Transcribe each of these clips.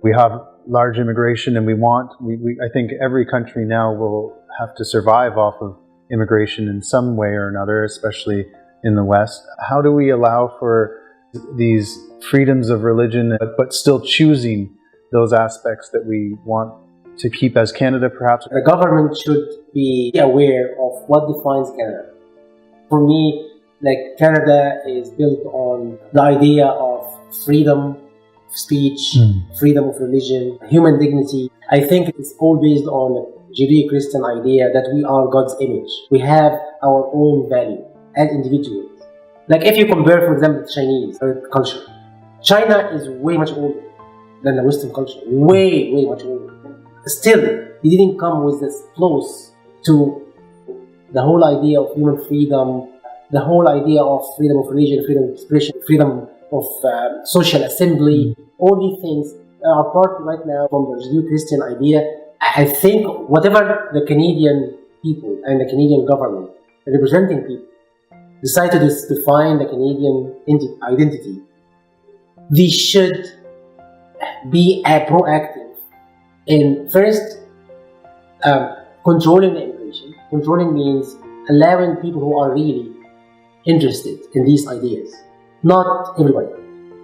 We have large immigration, and I think every country now will have to survive off of immigration in some way or another, especially in the West. How do we allow for these freedoms of religion, but still choosing those aspects that we want to keep as Canada, perhaps? The government should be aware of what defines Canada. For me, like, Canada is built on the idea of freedom of speech, freedom of religion, human dignity. I think it's all based on Judeo-Christian idea that we are God's image. We have our own value as individuals. Like, if you compare, for example, Chinese culture, China is way much older than the Western culture. Way much older. Still, it didn't come with this close to the whole idea of human freedom, the whole idea of freedom of religion, freedom of expression, freedom of social assembly. All these things are part right now from the Judeo-Christian idea. I think whatever the Canadian people and the Canadian government, the representing people, decide to define the Canadian identity, they should be proactive in first controlling the immigration. Controlling means allowing people who are really interested in these ideas. Not everybody.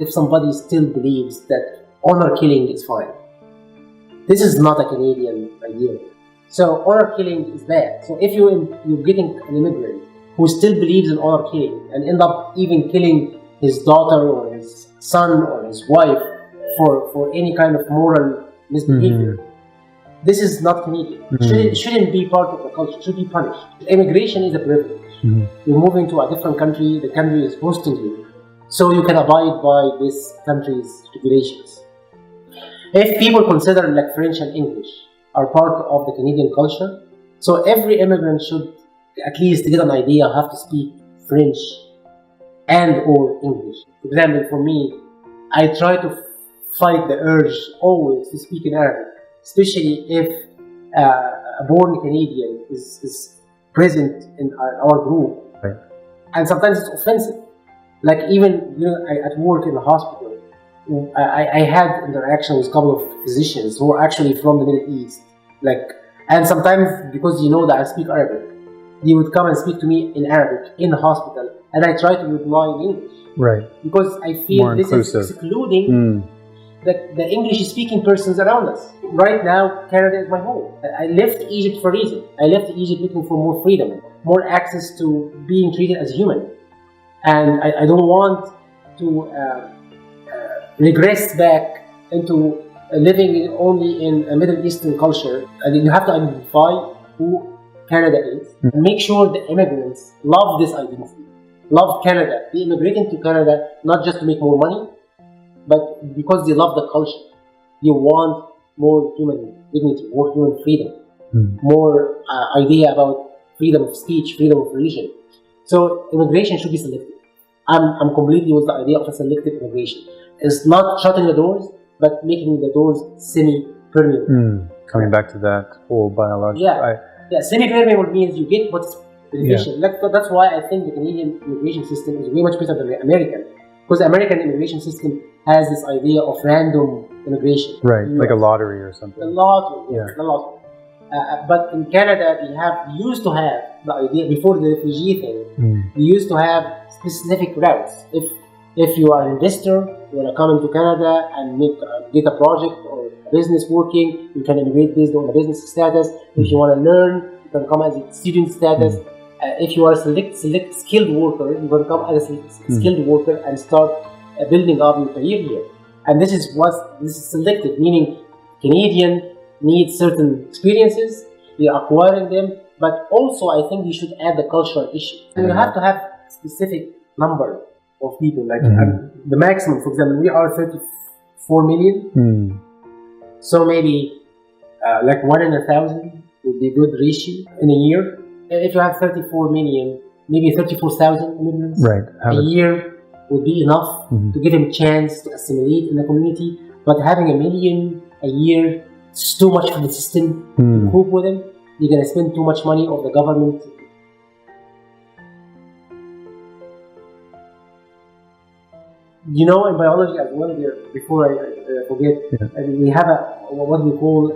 If somebody still believes that honor killing is fine, this is not a Canadian idea. So honor killing is bad. So if you're getting an immigrant who still believes in honor killing and end up even killing his daughter or his son or his wife for any kind of moral misbehavior, this is not Canadian. It shouldn't be part of the culture. It should be punished. Immigration is a privilege. You're moving to a different country. The country is hosting you, so you can abide by this country's regulations. If people consider like French and English are part of the Canadian culture, so every immigrant should at least get an idea how to speak French and or English. For example, for me, I try to fight the urge always to speak in Arabic, especially if a born Canadian is present in our group. Right. And sometimes it's offensive. Like, even at work in the hospital, I had interaction with a couple of physicians who are actually from the Middle East. And sometimes, because that I speak Arabic, they would come and speak to me in Arabic in the hospital, and I try to reply in English. Right. Because I feel more this inclusive. is excluding the English-speaking persons around us. Right now, Canada is my home. I left Egypt for a reason. I left Egypt looking for more freedom, more access to being treated as human. And I don't want to regress back into living only in a Middle Eastern culture. And you have to identify who Canada is, and make sure the immigrants love this identity, love Canada. They immigrated to Canada not just to make more money, but because they love the culture. They want more human dignity, more human freedom, more idea about freedom of speech, freedom of religion. So immigration should be selective. I'm completely with the idea of a selective immigration. It's not shutting the doors, but making the doors semi-permeable. Coming back to that whole biological... Yeah, semi-permeable means you get what's beneficial. That's why I think the Canadian immigration system is way much better than the American. Because the American immigration system has this idea of random immigration. Right, like a lottery or something. A lottery, yes, a lottery. But in Canada, we used to have the idea, before the refugee thing, we used to have specific routes. If you are an investor, you want to come into Canada and get a project or a business working, you can immigrate based on the business status. If you want to learn, you can come as a student status. If you are a select skilled worker, you can come as a skilled worker and start building up your career here. And this is selective, meaning Canadian needs certain experiences, they are acquiring them, but also I think we should add the cultural issue. And you have to have a specific number of people, like the maximum. For example, we are 34 million, so maybe like 1 in 1,000 would be a good ratio in a year. If you have 34 million, maybe 34,000 immigrants a year would be enough to give them a chance to assimilate in the community. But having 1 million a year, it's too much for the system to cope with them. You're going to spend too much money of the government. You know, in biology as well, before I forget, we have what we call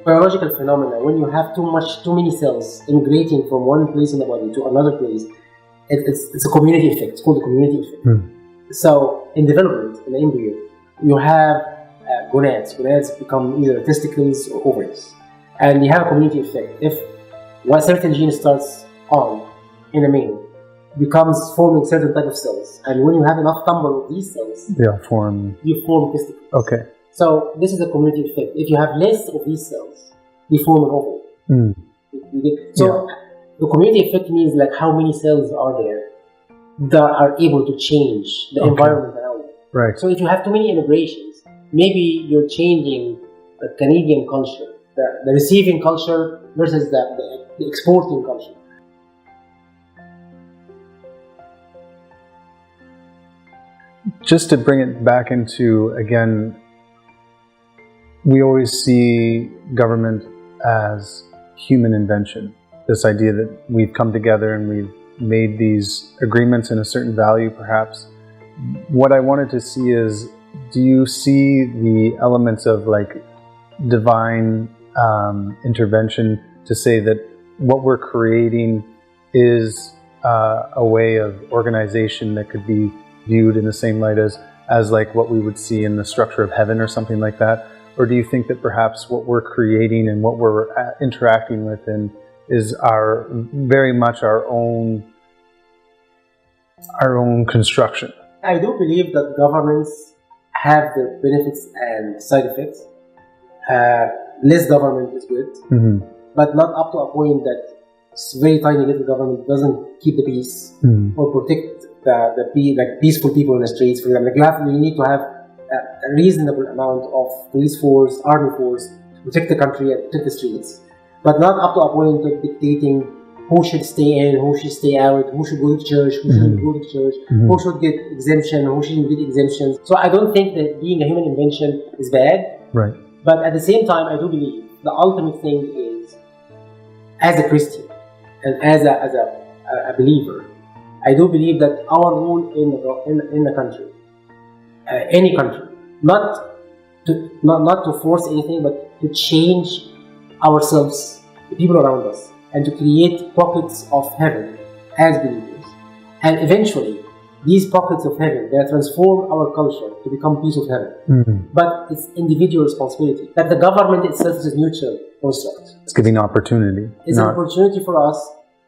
biological phenomena. When you have too many cells immigrating from one place in the body to another place, it's a community effect. It's called the community effect. So in development, in the embryo, you have gonads. Gonads become either testicles or ovaries, and you have a community effect. If one certain gene starts on in a male, becomes forming certain type of cells, and when you have enough number of these cells, you form testicles. Okay. So this is a community effect. If you have less of these cells, they form an ovary. So the community effect means like how many cells are there that are able to change the environment around you. Right. So if you have too many immigrations, maybe you're changing the Canadian culture, the receiving culture versus the exporting culture. Just to bring it back into, again, we always see government as human invention. This idea that we've come together and we've made these agreements in a certain value, perhaps. What I wanted to see is, do you see the elements of like divine intervention to say that what we're creating is a way of organization that could be viewed in the same light as like what we would see in the structure of heaven or something like that? Or do you think that perhaps what we're creating and what we're interacting with is very much our own construction? I do believe that governments have their benefits and side effects. Less government is good, but not up to a point that very tiny little government doesn't keep the peace or protect the peaceful people in the streets. For example, you need to have a reasonable amount of police force, army force to protect the country and protect the streets, but not up to a point of dictating who should stay in, who should stay out, who should go to church, who shouldn't go to church, who should get exemption, who shouldn't get exemptions. So I don't think that being a human invention is bad. Right. But at the same time, I do believe the ultimate thing is, as a Christian and as a believer, I do believe that our role in the country, any country, not to force anything, but to change ourselves, the people around us, and to create pockets of heaven as believers. And eventually, these pockets of heaven, they transform our culture to become piece of heaven. But it's individual responsibility. That the government itself is a neutral construct. It's giving opportunity. It's an opportunity for us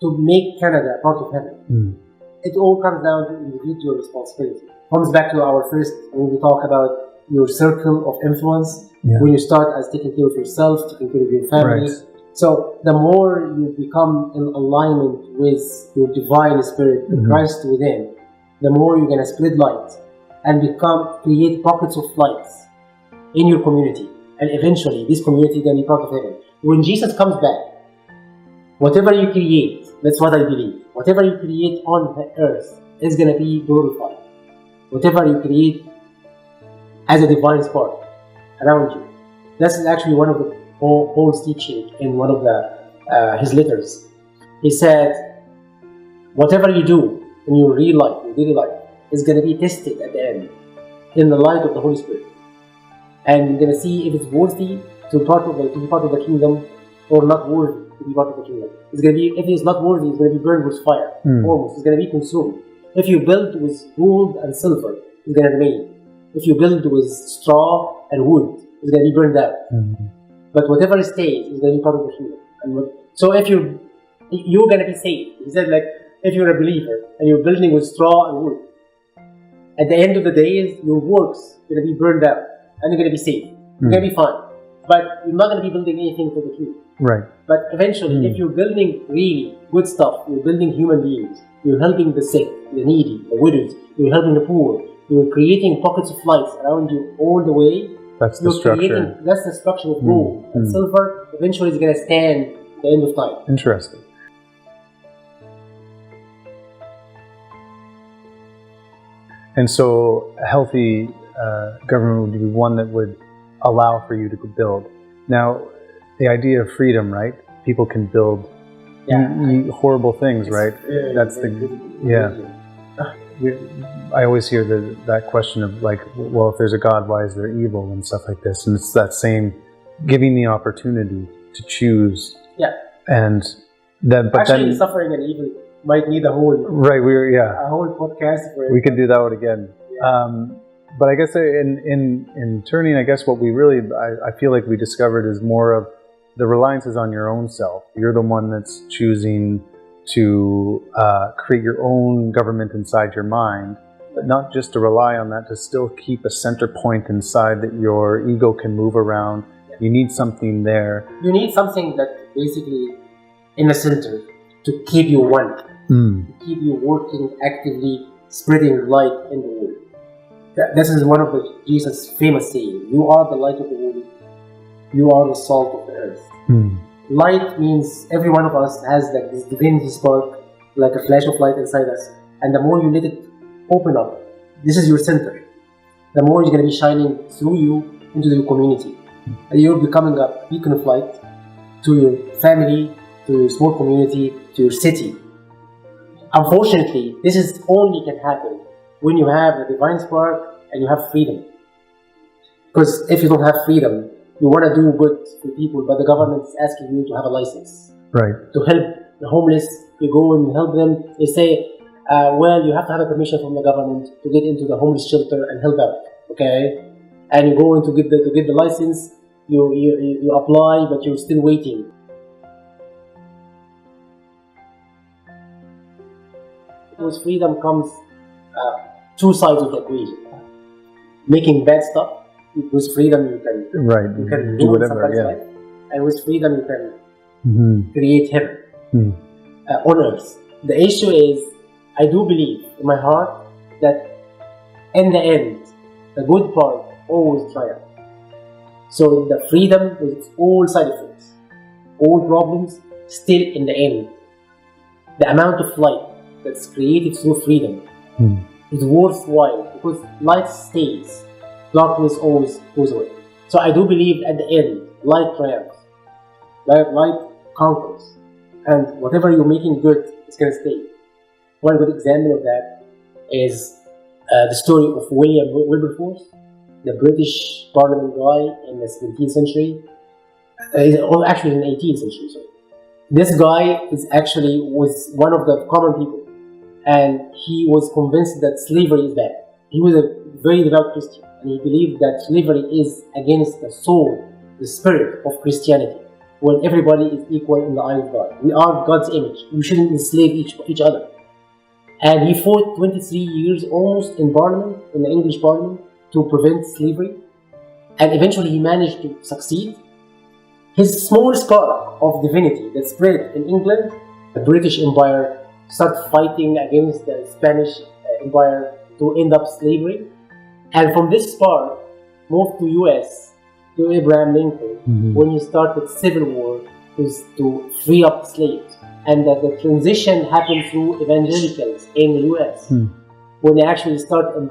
to make Canada a part of heaven. It all comes down to individual responsibility. Comes back to our first, when we talk about your circle of influence, when you start as taking care of yourself, taking care of your family. Right. So the more you become in alignment with your divine spirit, the Christ within, the more you're going to spread light and create pockets of light in your community. And eventually, this community is going to be part of heaven. When Jesus comes back, whatever you create, that's what I believe, whatever you create on the earth is going to be glorified. Whatever you create as a divine spark around you. That's actually one of Paul's teaching in one of his letters. He said, whatever you do in your real life, your daily life, is going to be tested at the end in the light of the Holy Spirit. And you're going to see if it's worthy to be part of the kingdom or not worthy to be part of the kingdom. It's going to be, if it's not worthy, it's going to be burned with fire. Almost. It's going to be consumed. If you build with gold and silver, it's going to remain. If you build with straw and wood, it's going to be burned out. But whatever stays is going to be part of the kingdom. So if you're going to be saved. He said, like, if you're a believer and you're building with straw and wood, at the end of the day, your works are going to be burned out and you're going to be saved. You're going to be fine. But you're not going to be building anything for the kingdom. Right. But eventually, if you're building really good stuff, you're building human beings, you're helping the sick, the needy, the widows, you're helping the poor, you're creating pockets of light around you all the way. That's the structure. That's the structure of gold and silver. Eventually, it's going to stand at the end of time. Interesting. And so, a healthy government would be one that would allow for you to build. Now, the idea of freedom, right? People can build horrible things, right? That's I always hear that question of like, well, if there's a God, why is there evil and stuff like this? And it's that same giving the opportunity to choose. Yeah. And then, but actually, then suffering and evil might need a whole a whole podcast for it. We could do that one again. Yeah. But I guess in turning, I guess what we really I feel like we discovered is more of the reliance is on your own self. You're the one that's choosing to create your own government inside your mind, but not just to rely on that, to still keep a center point inside that your ego can move around. You need something there. You need something that basically in the center to keep you one, to keep you working actively, spreading light in the world. This is one of Jesus' famous saying: "You are the light of the world. You are the salt of the earth." Light means every one of us has like this divinity spark, like a flash of light inside us. And the more you let it open up, this is your center, the more it's going to be shining through you into your community. And you're becoming a beacon of light to your family, to your small community, to your city. Unfortunately, this is only can happen when you have a divine spark and you have freedom. Because if you don't have freedom, you want to do good for people, but the government is asking you to have a license. Right. To help the homeless, you go and help them. They say, well, you have to have a permission from the government to get into the homeless shelter and help out. Okay? And you go in to get the license, you apply, but you're still waiting. With freedom comes two sides of the equation. Making bad stuff. With freedom, you can do whatever. Yeah. Life. And with freedom, you can create heaven on earth. The issue is, I do believe in my heart that in the end, the good part always triumphs. So the freedom with all side effects, all problems, still in the end, the amount of light that's created through freedom is worthwhile, because light stays. Darkness always goes away. So I do believe at the end, light triumphs. Light conquers. And whatever you're making good, it's going to stay. One good example of that is the story of William Wilberforce, the British Parliament guy in the 17th century. Actually in the 18th century, sorry. This guy was one of the common people. And he was convinced that slavery is bad. He was a very devout Christian. And he believed that slavery is against the soul, the spirit of Christianity, when everybody is equal in the eyes of God. We are God's image. We shouldn't enslave each other. And he fought 23 years almost in Parliament, in the English Parliament, to prevent slavery. And eventually he managed to succeed. His small spark of divinity that spread in England, the British Empire started fighting against the Spanish Empire to end up slavery. And from this spark, moved to US, to Abraham Lincoln, when he started Civil War, was to free up slaves. And that the transition happened through evangelicals in the US, when they actually started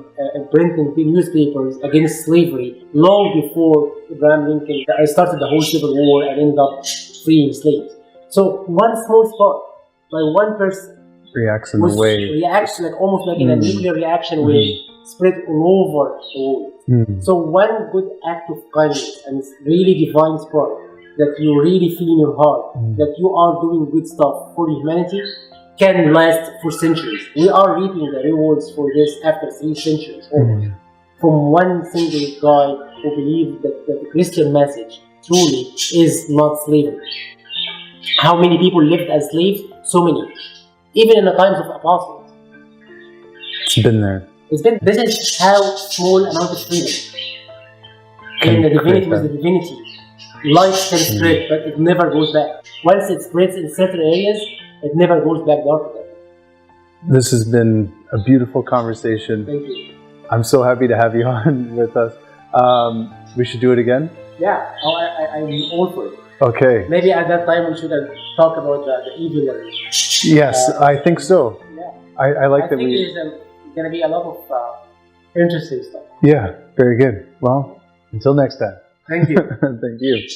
printing newspapers against slavery long before Abraham Lincoln started the whole Civil War and ended up freeing slaves. So one small spark by one person reacts in a way. Reacts like almost like in a nuclear reaction way, spread all over the world. So one good act of kindness and really divine spark that you really feel in your heart that you are doing good stuff for humanity can last for centuries. We are reaping the rewards for this after 3 centuries from one single guy who believed that the Christian message truly is not slavery. How many people lived as slaves? So many. Even in the times of apostles. It's been there. This is how small amount of freedom. And the divinity was the divinity. Light can spread, but it never goes back. Once it spreads in certain areas, it never goes back dark again. This has been a beautiful conversation. Thank you. I'm so happy to have you on with us. We should do it again? Yeah, I'm all for it. Okay. Maybe at that time we should have talked about the evil. Yes, I think so. Yeah. I like that we... I think there's going to be a lot of interesting stuff. Yeah, very good. Well, until next time. Thank you. Thank you.